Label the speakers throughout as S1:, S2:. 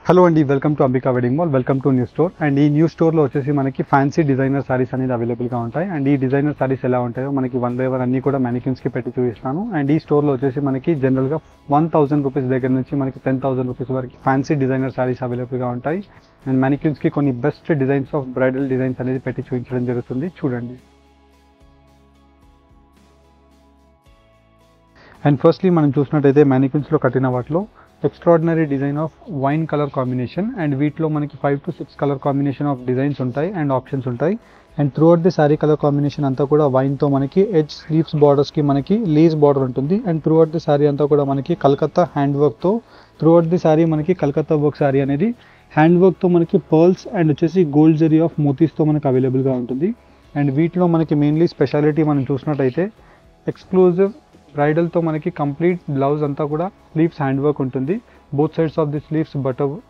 S1: Hello అండి, welcome to Ambika wedding mall. Welcome to new store. And ఈ new స్టోర్లో వచ్చేసి మనకి ఫ్యాన్సీ డిజైనర్ సారీస్ అనేది అవైలబుల్గా ఉంటాయి. అండ్ ఈ డిజైనర్ సారీస్ ఎలా ఉంటాయో మనకి వన్ బై వన్ అన్ని కూడా మ్యానిక్యూన్స్కి పెట్టి చూపిస్తాను. అండ్ ఈ స్టోర్లో వచ్చేసి మనకి జనరల్గా 1000 రూపీస్ దగ్గర నుంచి మనకి 10,000 రూపీస్ వరకు ఫ్యాన్సీ డిజైనర్ సారీస్ అవైలబుల్గా ఉంటాయి. అండ్ మ్యానిక్యూన్స్కి కొన్ని best designs of bridal designs అనేది పెట్టి చూపించడం జరుగుతుంది. చూడండి. అండ్ ఫస్ట్లీ మనం చూసినట్టయితే మ్యానిక్యూన్స్లో కట్టిన వాటిలో extraordinary design of wine colour combination. And వీటిలో మనకి 5 to 6 colour combination of designs ఉంటాయి అండ్ ఆప్షన్స్ ఉంటాయి. And throughout the sorry colour combination అంతా కూడా వైన్తో మనకి ఎడ్జ్ స్లీవ్స్ బార్డర్స్కి మనకి లేస్ బార్డర్ ఉంటుంది. అండ్ త్రూఅవుట్ ది సారీ అంతా కూడా మనకి కలకత్తా హ్యాండ్ వర్క్తో త్రూఅవుట్ ది సారీ మనకి కలకత్తా వర్క్ సారీ అనేది హ్యాండ్ వర్క్తో మనకి పర్ల్స్ అండ్ వచ్చేసి గోల్డ్ జరీ ఆఫ్ మోతీస్తో మనకి అవైలబుల్గా ఉంటుంది. అండ్ వీటిలో మనకి మెయిన్లీ స్పెషాలిటీ మనం చూసినట్టయితే ఎక్స్క్లూజివ్ బ్రైడల్తో మనకి కంప్లీట్ బ్లౌజ్ అంతా కూడా స్లీవ్స్ హ్యాండ్ వర్క్ ఉంటుంది. Both sides of the sleeves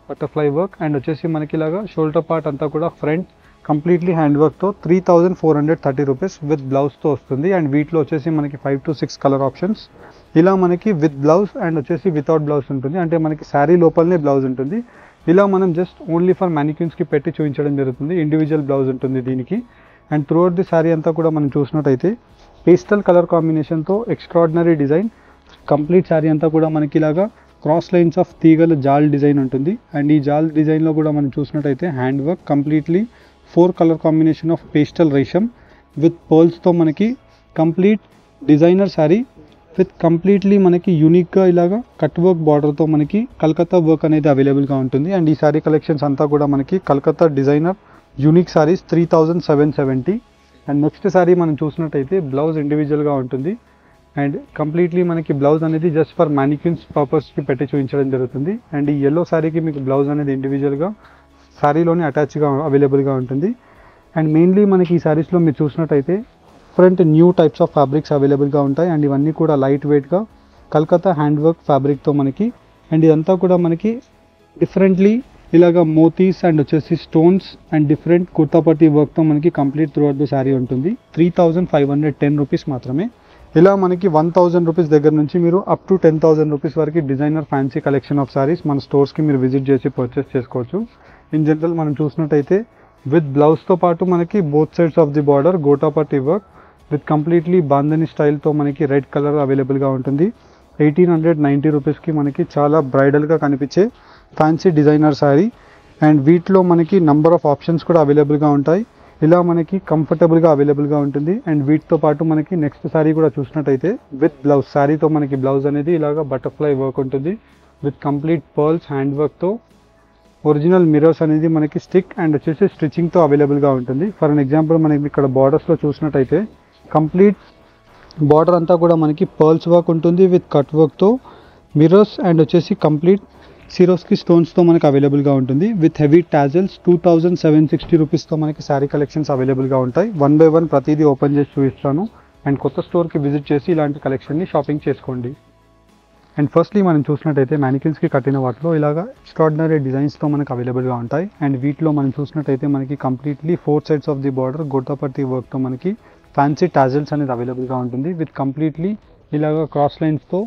S1: butterfly work. And వచ్చేసి మనకి ఇలాగా షోల్డర్ పార్ట్ అంతా కూడా ఫ్రంట్ కంప్లీట్లీ హ్యాండ్ వర్క్తో 3,430 రూపీస్ విత్ బ్లౌజ్తో వస్తుంది. అండ్ వీటిలో వచ్చేసి మనకి 5 to 6 కలర్ ఆప్షన్స్. ఇలా మనకి విత్ బ్లౌజ్ అండ్ వచ్చేసి వితౌట్ బ్లౌజ్ ఉంటుంది. అంటే మనకి శారీ లోపలనే బ్లౌజ్ ఉంటుంది. ఇలా మనం జస్ట్ ఓన్లీ ఫర్ మ్యానిక్యూన్స్కి పెట్టి చూపించడం జరుగుతుంది. ఇండివిజువల్ బ్లౌజ్ ఉంటుంది దీనికి. అండ్ త్రూఅవుట్ ది శారీ అంతా కూడా మనం చూసినట్టయితే పేస్టల్ కలర్ కాంబినేషన్తో ఎక్స్ట్రాడినరీ డిజైన్. కంప్లీట్ శారీ అంతా కూడా మనకి ఇలాగా క్రాస్ లైన్స్ ఆఫ్ తీగల జాల్ డిజైన్ ఉంటుంది. అండ్ ఈ జాల్ డిజైన్లో కూడా మనం చూసినట్టయితే hand work completely 4 colour combination of pastel resham with పర్ల్స్తో మనకి complete designer sari with completely మనకి యూనిక్గా ఇలాగా కట్ వర్క్ బార్డర్తో మనకి కలకత్తా వర్క్ అనేది అవైలబుల్గా ఉంటుంది. అండ్ ఈ శారీ కలెక్షన్స్ అంతా కూడా మనకి Calcutta designer unique saris 3,770. And next sari మనం చూసినట్టయితే బ్లౌజ్ ఇండివిజువల్గా ఉంటుంది. అండ్ కంప్లీట్లీ మనకి బ్లౌజ్ అనేది జస్ట్ ఫర్ మ్యానిక్యూన్స్ పర్పస్కి పెట్టి చూపించడం జరుగుతుంది. అండ్ ఈ ఎల్లో శారీకి మీకు బ్లౌజ్ అనేది ఇండివిజువల్గా శారీలోనే అటాచ్గా అవైలబుల్గా ఉంటుంది. అండ్ మెయిన్లీ మనకి ఈ శారీస్లో మీరు చూసినట్టయితే different new types of fabrics అవైలబుల్గా ఉంటాయి. అండ్ ఇవన్నీ కూడా లైట్ వెయిట్గా కలకత్తా హ్యాండ్ వర్క్ ఫ్యాబ్రిక్తో మనకి. అండ్ ఇదంతా కూడా మనకి డిఫరెంట్లీ ఇలాగా మోతీస్ అండ్ వచ్చేసి స్టోన్స్ అండ్ డిఫరెంట్ కుర్తాపట్టి వర్క్తో మనకి కంప్లీట్ త్రూఅవుట్ ది శారీ ఉంటుంది. 3,510 రూపీస్ మాత్రమే. ఇలా మనకి 1,000 రూపీస్ దగ్గర నుంచి మీరు అప్ టు 10,000 రూపీస్ వరకు designer fancy collection of saris మన స్టోర్స్కి మీరు విజిట్ చేసి పర్చేస్ చేసుకోవచ్చు. ఇన్ జనరల్ మనం చూసినట్టయితే విత్ బ్లౌజ్తో పాటు మనకి both sides of the border gotapatti work with completely bandhani స్టైల్తో మనకి రెడ్ కలర్ అవైలబుల్గా ఉంటుంది. 1,890 రూపీస్కి మనకి చాలా బ్రైడల్గా కనిపించే ఫ్యాన్సీ డిజైనర్ శారీ. అండ్ వీటిలో మనకి నంబర్ ఆఫ్ ఆప్షన్స్ కూడా అవైలబుల్గా ఉంటాయి. ఇలా మనకి కంఫర్టబుల్గా అవైలబుల్గా ఉంటుంది. అండ్ వీటితో పాటు మనకి నెక్స్ట్ శారీ కూడా చూసినట్టయితే విత్ బ్లౌజ్ శారీతో మనకి బ్లౌజ్ అనేది ఇలాగ బటర్ఫ్లై వర్క్ ఉంటుంది విత్ కంప్లీట్ పర్ల్స్ హ్యాండ్ వర్క్తో ఒరిజినల్ మిరర్స్ అనేది మనకి స్టిక్ అండ్ వచ్చేసి స్టిచ్చింగ్తో అవైలబుల్గా ఉంటుంది. ఫర్ అన్ ఎగ్జాంపుల్ మనకి ఇక్కడ బార్డర్స్లో చూసినట్టయితే కంప్లీట్ బార్డర్ అంతా కూడా మనకి పర్ల్స్ వర్క్ ఉంటుంది విత్ కట్ వర్క్తో మిరర్స్ అండ్ వచ్చేసి కంప్లీట్ సిరోస్కి స్టోన్స్తో మనకి అవైలబుల్గా ఉంటుంది విత్ హెవీ టాజల్స్. 2,760 రూపీస్తో మనకి శారీ కలెక్షన్స్ అవైలబుల్గా ఉంటాయి. 1 by 1 ప్రతిదీ ఓపెన్ చేసి చూపిస్తాను. అండ్ కొత్త స్టోర్కి విజిట్ చేసి ఇలాంటి కలెక్షన్ని షాపింగ్ చేసుకోండి. అండ్ ఫస్ట్లీ మనం చూసినట్టయితే మ్యానిక్యూన్స్కి కట్టిన వాటిలో ఇలాగా ఎక్స్ట్రాడినరీ డిజైన్స్తో మనకి అవైలబుల్గా ఉంటాయి. అండ్ వీటిలో మనం చూసినట్టయితే మనకి completely 4 sides of the border gotapatti వర్క్తో మనకి ఫ్యాన్సీ టాజల్స్ అనేది అవైలబుల్గా ఉంటుంది విత్ కంప్లీట్లీ ఇలాగా క్రాస్ లైన్స్తో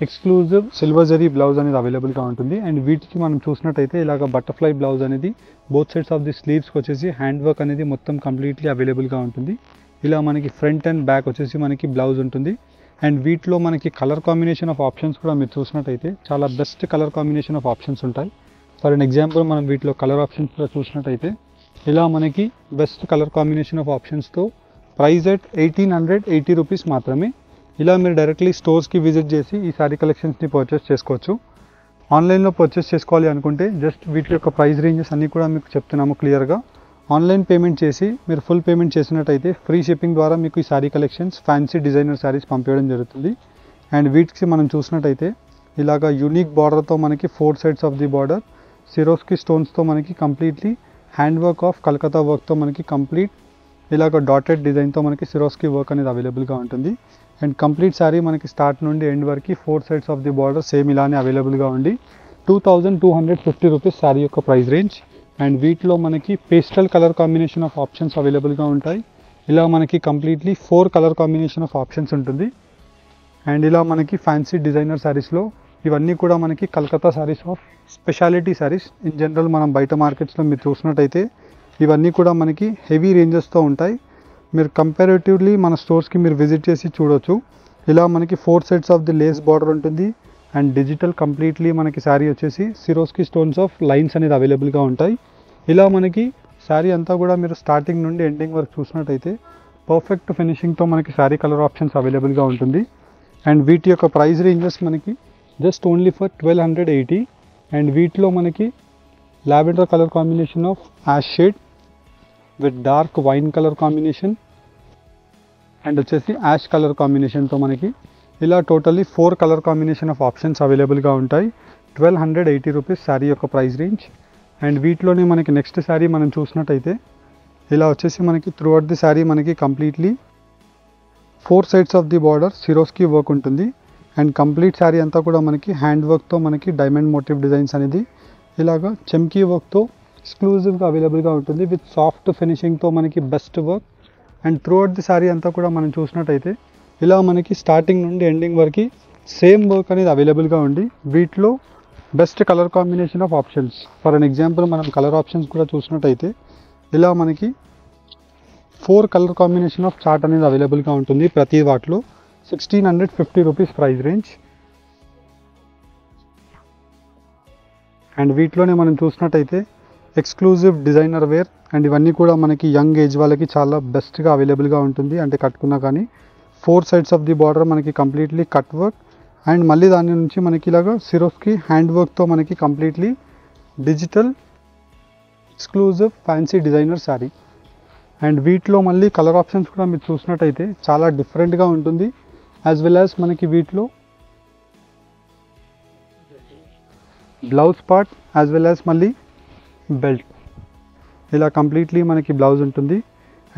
S1: ఎక్స్క్లూజివ్ సిల్వర్ జరీ బ్లౌజ్ అనేది అవైలబుల్గా ఉంటుంది. అండ్ వీటికి మనం చూసినట్టయితే ఇలాగ బటర్ఫ్లై బ్లౌజ్ అనేది బోత్ సైడ్స్ ఆఫ్ ది స్లీవ్స్కి వచ్చేసి హ్యాండ్ వర్క్ అనేది మొత్తం కంప్లీట్లీ అవైలబుల్గా ఉంటుంది. ఇలా మనకి ఫ్రంట్ అండ్ బ్యాక్ వచ్చేసి మనకి బ్లౌజ్ ఉంటుంది. అండ్ వీటిలో మనకి కలర్ కాంబినేషన్ ఆఫ్ ఆప్షన్స్ కూడా మీరు చూసినట్టయితే చాలా best colour combination of options ఉంటాయి. ఫర్ అన్ ఎగ్జాంపుల్ మనం వీటిలో కలర్ ఆప్షన్స్ కూడా చూసినట్టయితే ఇలా మనకి బెస్ట్ కలర్ కాంబినేషన్ ఆఫ్ ఆప్షన్స్తో ప్రైస్ ఎట్ 1,880 రూపీస్ మాత్రమే. ఇలా మీరు డైరెక్ట్లీ స్టోర్స్కి విజిట్ చేసి ఈ శారీ కలెక్షన్స్ని పర్చేస్ చేసుకోవచ్చు. ఆన్లైన్లో పర్చేస్ చేసుకోవాలి అనుకుంటే జస్ట్ వీటి యొక్క ప్రైస్ రేంజెస్ అన్నీ కూడా మీకు చెప్తున్నాము క్లియర్గా. ఆన్లైన్ పేమెంట్ చేసి మీరు ఫుల్ పేమెంట్ చేసినట్టయితే ఫ్రీ షిప్పింగ్ ద్వారా మీకు ఈ sari collections fancy designer saris పంపించడం జరుగుతుంది. అండ్ వీటికి మనం చూసినట్టయితే ఇలాగ యూనిక్ బార్డర్తో మనకి 4 sides of the border Swarovski స్టోన్స్తో మనకి completely hand work of Calcutta వర్క్తో మనకి కంప్లీట్ ఇలాగ డాటెడ్ డిజైన్తో మనకి సిరోస్కి వర్క్ అనేది అవైలబుల్గా ఉంటుంది. అండ్ కంప్లీట్ శారీ మనకి స్టార్ట్ నుండి ఎండ్ వరకు 4 sides of the border same ఇలానే అవైలబుల్గా ఉండి 2,250 రూపీస్ శారీ యొక్క ప్రైస్ రేంజ్. అండ్ వీటిలో మనకి pastel colour combination of options అవైలబుల్గా ఉంటాయి. ఇలా మనకి completely 4 colour combination of options ఉంటుంది. అండ్ ఇలా మనకి ఫ్యాన్సీ డిజైనర్ శారీస్లో ఇవన్నీ కూడా మనకి Calcutta saris of speciality saris. In general మనం బయట మార్కెట్స్లో మీరు చూసినట్టయితే ఇవన్నీ కూడా మనకి హెవీ రేంజెస్తో ఉంటాయి. మీరు కంపారిటివ్లీ మన స్టోర్స్కి మీరు విజిట్ చేసి చూడొచ్చు. ఇలా మనకి 4 sets of the lace border ఉంటుంది అండ్ డిజిటల్ కంప్లీట్లీ మనకి శారీ వచ్చేసి సిరోస్కి స్టోన్స్ ఆఫ్ లైన్స్ అనేది అవైలబుల్గా ఉంటాయి. ఇలా మనకి శారీ అంతా కూడా మీరు స్టార్టింగ్ నుండి ఎండింగ్ వరకు చూసినట్టయితే పర్ఫెక్ట్ ఫినిషింగ్తో మనకి శారీ కలర్ ఆప్షన్స్ అవైలబుల్గా ఉంటుంది. అండ్ వీటి యొక్క ప్రైస్ రేంజెస్ మనకి జస్ట్ ఓన్లీ ఫర్ 1280. అండ్ వీటిలో మనకి lavender colour combination of ash shade with dark wine colour combination and వచ్చేసి యాష్ కలర్ కాంబినేషన్తో మనకి ఇలా totally 4 colour combination of options అవైలబుల్గా ఉంటాయి. 1280 రూపీస్ శారీ యొక్క ప్రైస్ రేంజ్. అండ్ వీటిలోనే మనకి నెక్స్ట్ శారీ మనం చూసినట్టయితే ఇలా వచ్చేసి మనకి త్రూ అవుట్ ది శారీ మనకి completely 4 sides of the border Swarovski work ఉంటుంది. అండ్ కంప్లీట్ శారీ అంతా కూడా మనకి హ్యాండ్ వర్క్తో మనకి డైమండ్ మోటివ్ డిజైన్స్ అనేది ఇలాగా చెమ్కీ వర్క్తో ఎక్స్క్లూజివ్గా అవైలబుల్గా ఉంటుంది విత్ సాఫ్ట్ ఫినిషింగ్తో మనకి best work. And through out the sari అంతా కూడా మనం చూసినట్టయితే ఇలా మనకి స్టార్టింగ్ నుండి ఎండింగ్ వరకు సేమ్ వర్క్ అనేది అవైలబుల్గా ఉంది. వీటిలో best colour combination of options, for an example మనం కలర్ ఆప్షన్స్ కూడా చూసినట్టయితే ఇలా మనకి 4 కలర్ కాంబినేషన్ ఆఫ్ చార్ట్ అనేది అవైలబుల్గా ఉంటుంది. ప్రతి వాటిలో 1650 రూపీస్ ప్రైస్ రేంజ్. అండ్ వీటిలోనే మనం చూసినట్టయితే ఎక్స్క్లూజివ్ డిజైనర్ వేర్ అండ్ ఇవన్నీ కూడా మనకి యంగ్ ఏజ్ వాళ్ళకి చాలా బెస్ట్గా అవైలబుల్గా ఉంటుంది. అంటే కట్టుకున్నా కానీ 4 సైడ్స్ ఆఫ్ ది బార్డర్ మనకి కంప్లీట్లీ కట్ వర్క్ అండ్ మళ్ళీ దాని నుంచి మనకి ఇలాగా సిరోస్కి హ్యాండ్ వర్క్తో మనకి completely digital exclusive fancy designer sari. And వీటిలో మళ్ళీ కలర్ ఆప్షన్స్ కూడా మీరు చూసినట్టయితే చాలా డిఫరెంట్గా ఉంటుంది. యాజ్ వెల్ యాజ్ మనకి వీటిలో blouse part as well as మళ్ళీ బెల్ట్ ఇలా కంప్లీట్లీ మనకి బ్లౌజ్ ఉంటుంది.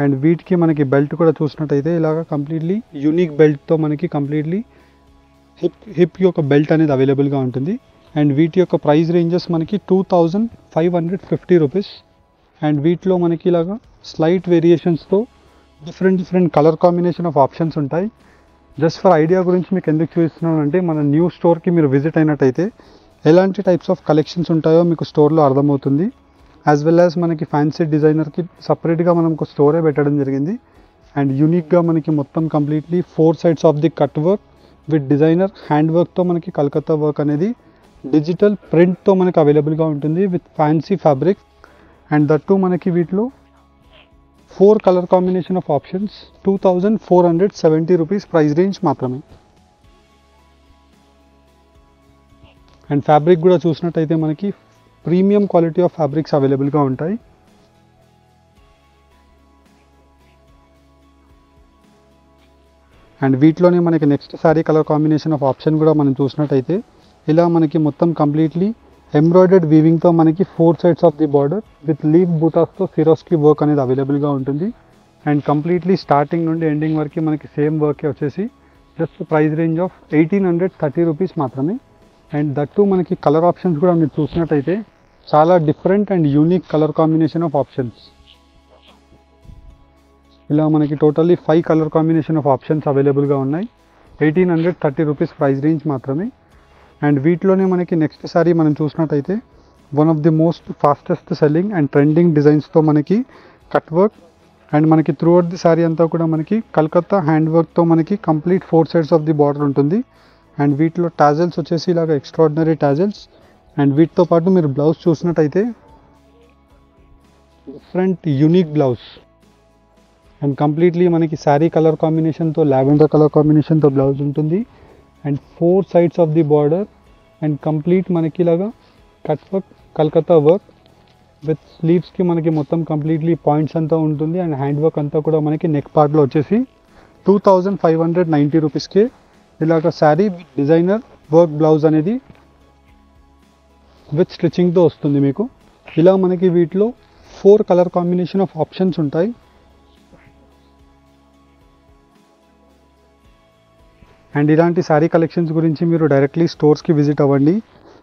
S1: అండ్ వీటికి మనకి బెల్ట్ కూడా చూసినట్టయితే ఇలాగ కంప్లీట్లీ యూనిక్ బెల్ట్తో మనకి కంప్లీట్లీ హిప్ యొక్క బెల్ట్ అనేది అవైలబుల్గా ఉంటుంది. అండ్ వీటి యొక్క ప్రైస్ రేంజెస్ మనకి 2550 రూపీస్. అండ్ వీటిలో మనకి ఇలాగా స్లైట్ వేరియేషన్స్తో different colour combination of options ఉంటాయి. జస్ట్ ఫర్ ఐడియా గురించి మీకు ఎందుకు చూపిస్తున్నాను అంటే మన న్యూ స్టోర్కి మీరు విజిట్ అయినట్టయితే ఎలాంటి టైప్స్ ఆఫ్ కలెక్షన్స్ ఉంటాయో మీకు స్టోర్లో అర్థమవుతుంది. యాజ్ వెల్ యాజ్ మనకి ఫ్యాన్సీ డిజైనర్కి సపరేట్గా మనం ఒక స్టోరే పెట్టడం జరిగింది. అండ్ యూనిక్గా మనకి మొత్తం completely 4 sides of the cut work with designer hand వర్క్తో మనకి కలకత్తా వర్క్ అనేది డిజిటల్ ప్రింట్తో మనకి అవైలబుల్గా ఉంటుంది with fancy fabric. And that మనకి వీటిలో 4 colour combination of options 2470 rupees price range మాత్రమే. అండ్ ఫ్యాబ్రిక్ కూడా చూసినట్టయితే మనకి ప్రీమియం క్వాలిటీ ఆఫ్ ఫ్యాబ్రిక్స్ అవైలబుల్గా ఉంటాయి. అండ్ వీటిలోనే మనకి next sari colour combination of option కూడా మనం చూసినట్టయితే ఇలా మనకి మొత్తం కంప్లీట్లీ ఎంబ్రాయిడర్డ్ వీవింగ్తో మనకి 4 sides of the border with leave బూటాస్తో సిరోస్కి వర్క్ అనేది అవైలబుల్గా ఉంటుంది. అండ్ కంప్లీట్లీ స్టార్టింగ్ నుండి ఎండింగ్ వరకు మనకి సేమ్ వర్కే వచ్చేసి just price range of 1830 rupees మాత్రమే. అండ్ దట్టు మనకి కలర్ ఆప్షన్స్ కూడా మీరు చూసినట్టయితే చాలా different and unique colour combination of options. ఇలా మనకి totally 5 colour combination of options అవైలబుల్గా ఉన్నాయి. 1830 రూపీస్ ప్రైస్ రేంజ్ మాత్రమే. అండ్ వీటిలోనే మనకి నెక్స్ట్ సారీ మనం చూసినట్టయితే one of the most fastest selling and trending డిజైన్స్తో మనకి కట్ వర్క్ అండ్ మనకి త్రూ అవుట్ ది సారీ అంతా కూడా మనకి కలకత్తా హ్యాండ్ వర్క్తో మనకి complete 4 sides of the border ఉంటుంది. అండ్ వీటిలో టాజల్స్ వచ్చేసి ఇలాగ ఎక్స్ట్రాడినరీ టాజల్స్. అండ్ వీటితో పాటు మీరు బ్లౌజ్ చూసినట్టయితే different unique blouse and completely మనకి శారీ కలర్ కాంబినేషన్తో లావెండర్ కలర్ కాంబినేషన్తో బ్లౌజ్ ఉంటుంది. And 4 sides of the border and complete మనకి ఇలాగా cut work Calcutta work with స్లీవ్స్కి మనకి మొత్తం కంప్లీట్లీ పాయింట్స్ అంతా ఉంటుంది. అండ్ హ్యాండ్ వర్క్ అంతా కూడా మనకి నెక్ పార్ట్లో వచ్చేసి 2590 రూపీస్కి ఇలాగ శారీ డిజైనర్ వర్క్ బ్లౌజ్ అనేది విత్ స్టిచ్చింగ్తో వస్తుంది మీకు. ఇలా మనకి వీటిలో 4 కలర్ కాంబినేషన్ ఆఫ్ ఆప్షన్స్ ఉంటాయి. అండ్ ఇలాంటి శారీ కలెక్షన్స్ గురించి మీరు డైరెక్ట్లీ స్టోర్స్కి విజిట్ అవ్వండి.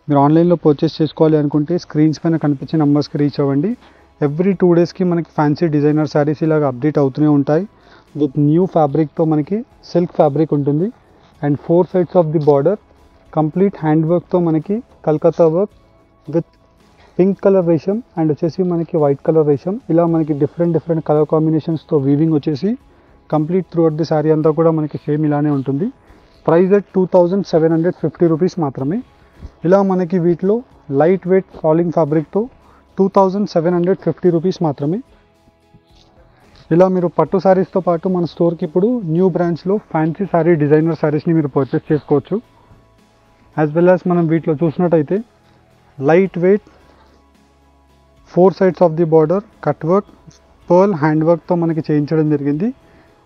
S1: మీరు ఆన్లైన్లో పర్చేస్ చేసుకోవాలి అనుకుంటే స్క్రీన్స్ పైన కనిపించే నెంబర్స్కి రీచ్ అవ్వండి. ఎవ్రీ 2 డేస్కి మనకి ఫ్యాన్సీ డిజైనర్ శారీస్ ఇలాగ అప్డేట్ అవుతూనే ఉంటాయి విత్ న్యూ ఫ్యాబ్రిక్తో మనకి సిల్క్ ఫ్యాబ్రిక్ ఉంటుంది. And 4 sides of the border complete hand వర్క్తో మనకి Calcutta work with pink colour resham and వచ్చేసి మనకి వైట్ కలర్ రేషం, ఇలా మనకి డిఫరెంట్ కలర్ కాంబినేషన్స్తో వీవింగ్ వచ్చేసి complete throughout the sari అంతా కూడా మనకి సేమ్ ఇలానే ఉంటుంది. ప్రైస్ అట్ 2750 రూపీస్ మాత్రమే. ఇలా మనకి వీటిలో లైట్ వెయిట్ ఫాలింగ్ ఫ్యాబ్రిక్తో 2750 రూపీస్ మాత్రమే. ఇలా మీరు పట్టు శారీస్తో పాటు మన స్టోర్కి ఇప్పుడు న్యూ బ్రాంచ్లో ఫ్యాన్సీ శారీ డిజైనర్ శారీస్ని మీరు పర్చేస్ చేసుకోవచ్చు. యాజ్ వెల్ యాజ్ మనం వీటిలో చూసినట్టయితే light weight 4 sides of the border cut work pearl hand వర్క్తో మనకి చేయించడం జరిగింది.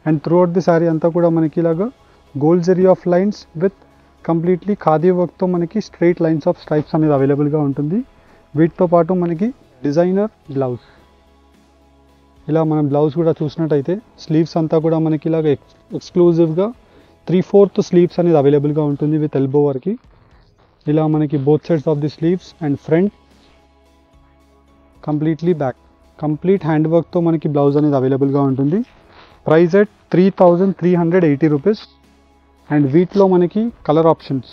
S1: And through out the sari అంతా కూడా మనకి ఇలాగా gold zari of lines with completely khadi వర్క్తో మనకి స్ట్రైట్ లైన్స్ ఆఫ్ స్ట్రైప్స్ అనేది అవైలబుల్గా ఉంటుంది. వీటితో పాటు మనకి డిజైనర్ బ్లౌజ్, ఇలా మనం బ్లౌజ్ కూడా చూసినట్టయితే స్లీవ్స్ అంతా కూడా మనకి ఇలాగ ఎక్స్క్లూజివ్గా 3/4 స్లీవ్స్ అనేది అవైలబుల్గా ఉంటుంది విత్ ఎల్బో వర్కి. ఇలా మనకి both sides of the sleeves and front completely back complete hand వర్క్తో మనకి బ్లౌజ్ అనేది అవైలబుల్గా ఉంటుంది. Price at 3380 rupees. అండ్ వీటిలో మనకి కలర్ ఆప్షన్స్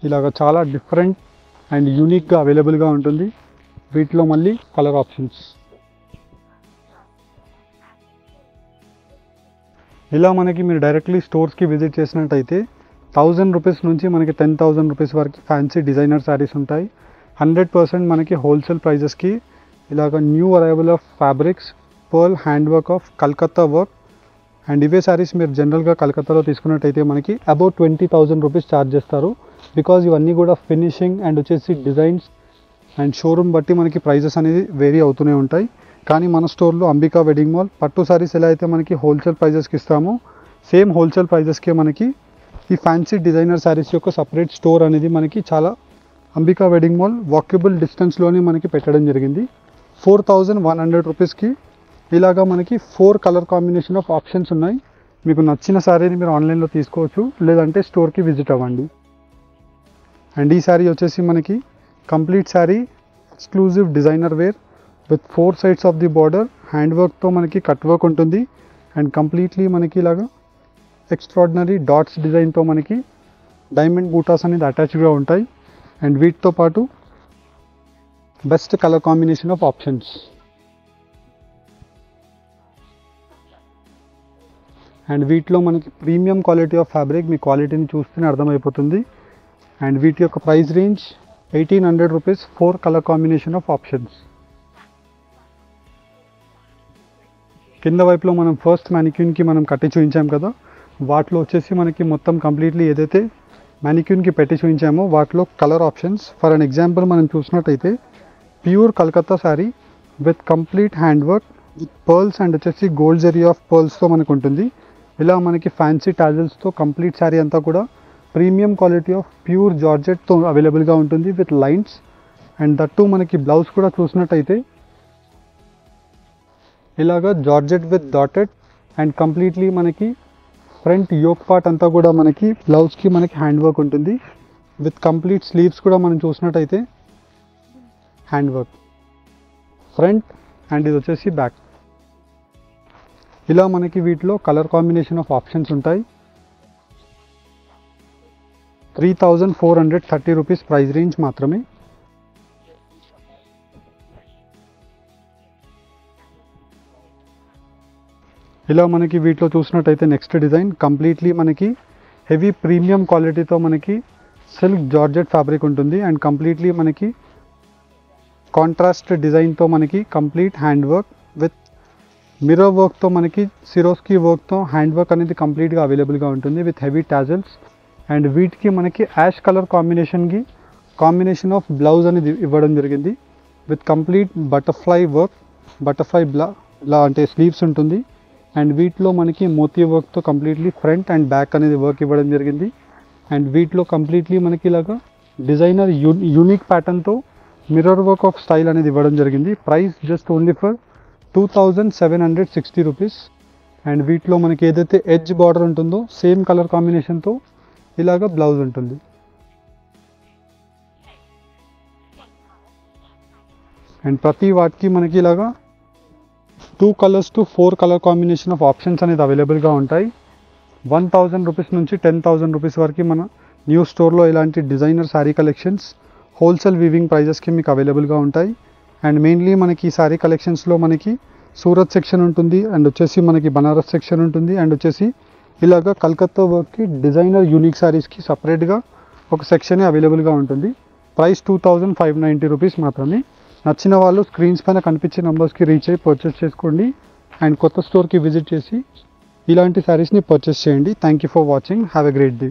S1: ఇలాగ చాలా డిఫరెంట్ అండ్ యూనిక్గా అవైలబుల్గా ఉంటుంది. వీటిలో మళ్ళీ కలర్ ఆప్షన్స్ ఇలా మనకి మీరు డైరెక్ట్లీ స్టోర్స్కి విజిట్ చేసినట్టయితే 1000 రూపీస్ నుంచి మనకి 10,000 రూపీస్ వరకు ఫ్యాన్సీ డిజైనర్ శారీస్ ఉంటాయి. 100% మనకి హోల్సేల్ ప్రైజెస్కి ఇలాగ new arrival of fabrics pearl hand work of Calcutta work. And ఇవే శారీస్ మీరు జనరల్గా కలకత్తాలో తీసుకున్నట్టయితే మనకి అబౌట్ 20,000 రూపీస్ ఛార్జ్ చేస్తారు. బికాజ్ ఇవన్నీ కూడా ఫినిషింగ్ అండ్ వచ్చేసి డిజైన్స్ అండ్ షోరూమ్ బట్టి మనకి ప్రైజెస్ అనేది వేరీ అవుతూనే ఉంటాయి. కానీ మన స్టోర్లో అంబికా వెడ్డింగ్ మాల్ పట్టు శారీస్ ఎలా అయితే మనకి హోల్సేల్ ప్రైజెస్కి ఇస్తామో సేమ్ హోల్సేల్ ప్రైజెస్కే మనకి ఈ ఫ్యాన్సీ డిజైనర్ శారీస్ యొక్క సపరేట్ స్టోర్ అనేది మనకి చాలా అంబికా వెడ్డింగ్ మాల్ వాకబుల్ డిస్టెన్స్లోనే మనకి పెట్టడం జరిగింది. 4100 రూపీస్కి ఇలాగా మనకి 4 కలర్ కాంబినేషన్ ఆఫ్ ఆప్షన్స్ ఉన్నాయి. మీకు నచ్చిన శారీని మీరు ఆన్లైన్లో తీసుకోవచ్చు, లేదంటే స్టోర్కి విజిట్ అవ్వండి. అండ్ ఈ శారీ వచ్చేసి మనకి complete sari exclusive designer wear with 4 sides of the border hand వర్క్తో మనకి కట్ వర్క్ ఉంటుంది. అండ్ కంప్లీట్లీ మనకి ఇలాగా ఎక్స్ట్రాడినరీ డాట్స్ డిజైన్తో మనకి డైమండ్ బూటాస్ అనేది అటాచ్డ్గా ఉంటాయి. అండ్ వీటితో పాటు best colour combination of options. And వీటిలో మనకి ప్రీమియం క్వాలిటీ ఆఫ్ ఫ్యాబ్రిక్, మీ క్వాలిటీని చూస్తేనే అర్థమైపోతుంది. అండ్ వీటి యొక్క price range 1800 rupees, 4 colour combination of options. కింద వైపులో మనం ఫస్ట్ మ్యానిక్యూన్కి మనం కట్టి చూపించాం కదా, వాటిలో వచ్చేసి మనకి మొత్తం కంప్లీట్లీ ఏదైతే మ్యానిక్యూన్కి పెట్టి చూపించామో వాటిలో colour options. For an example మనం చూసినట్టయితే pure Calcutta sari with complete hand work with pearls and వచ్చేసి గోల్డ్ జరీ ఆఫ్ పర్ల్స్తో మనకు ఉంటుంది. ఇలా మనకి ఫ్యాన్సీ టాజిల్స్తో కంప్లీట్ శారీ అంతా కూడా ప్రీమియం క్వాలిటీ ఆఫ్ ప్యూర్ జార్జెట్తో అవైలబుల్గా ఉంటుంది విత్ లైన్స్. అండ్ దట్టు మనకి బ్లౌజ్ కూడా చూసినట్టయితే ఇలాగా georgette with dotted and completely మనకి ఫ్రంట్ యోక్ పార్ట్ అంతా కూడా మనకి బ్లౌజ్కి మనకి హ్యాండ్ వర్క్ ఉంటుంది విత్ కంప్లీట్ స్లీవ్స్ కూడా మనం చూసినట్టయితే హ్యాండ్ వర్క్ ఫ్రంట్ అండ్ ఇది వచ్చేసి బ్యాక్. ఇలా మనకి వీటిలో కలర్ కాంబినేషన్ ఆఫ్ ఆప్షన్స్ ఉంటాయి. 3430 రూపీస్ ప్రైస్ రేంజ్ మాత్రమే. ఇలా మనకి వీటిలో చూసినట్టయితే నెక్స్ట్ డిజైన్ కంప్లీట్లీ మనకి హెవీ ప్రీమియం క్వాలిటీతో మనకి సిల్క్ జార్జెట్ ఫ్యాబ్రిక్ ఉంటుంది. అండ్ కంప్లీట్లీ మనకి కాంట్రాస్ట్ డిజైన్తో మనకి complete hand work with mirror వర్క్తో మనకి సిరోస్కీ వర్క్తో హ్యాండ్ వర్క్ అనేది కంప్లీట్గా అవైలబుల్గా ఉంటుంది విత్ హెవీ టాజల్స్. అండ్ వీటికి మనకి ash colour combination of blouse అనేది ఇవ్వడం జరిగింది with complete butterfly work, butterfly ఇలా అంటే స్లీవ్స్ ఉంటుంది. అండ్ వీటిలో మనకి మోతీ వర్క్తో కంప్లీట్లీ ఫ్రంట్ అండ్ బ్యాక్ అనేది వర్క్ ఇవ్వడం జరిగింది. అండ్ వీటిలో కంప్లీట్లీ మనకి ఇలాగా డిజైనర్ యూనిక్ ప్యాటర్న్తో మిర్రర్ వర్క్ ఆఫ్ స్టైల్ అనేది ఇవ్వడం జరిగింది. Price just only for 2760 rupees. And వీటిలో మనకి ఏదైతే ఎడ్జ్ బార్డర్ ఉంటుందో సేమ్ కలర్ కాంబినేషన్తో ఇలాగ బ్లౌజ్ ఉంటుంది. అండ్ ప్రతి వాటికి మనకి ఇలాగా 2 colours to 4 colour combination of options అనేది అవైలబుల్గా ఉంటాయి. 1000 రూపీస్ నుంచి 10,000 రూపీస్ వరకు మన న్యూ స్టోర్లో ఇలాంటి designer sari collections wholesale weaving ప్రైజెస్కి మీకు అవైలబుల్గా ఉంటాయి. అండ్ మెయిన్లీ మనకి ఈ శారీ కలెక్షన్స్లో మనకి సూరత్ సెక్షన్ ఉంటుంది, అండ్ వచ్చేసి మనకి బనారస్ సెక్షన్ ఉంటుంది, అండ్ వచ్చేసి ఇలాగ కలకత్తా వర్క్కి డిజైనర్ యూనిక్ శారీస్కి సపరేట్గా ఒక సెక్షన్ అవైలబుల్గా ఉంటుంది. ప్రైస్ 2590 రూపీస్ మాత్రమే. నచ్చిన వాళ్ళు స్క్రీన్స్ పైన కనిపించే నెంబర్స్కి రీచ్ అయ్యి పర్చేస్ చేసుకోండి అండ్ కొత్త స్టోర్కి విజిట్ చేసి ఇలాంటి శారీస్ని పర్చేస్ చేయండి. Thank you for watching. Have a great day.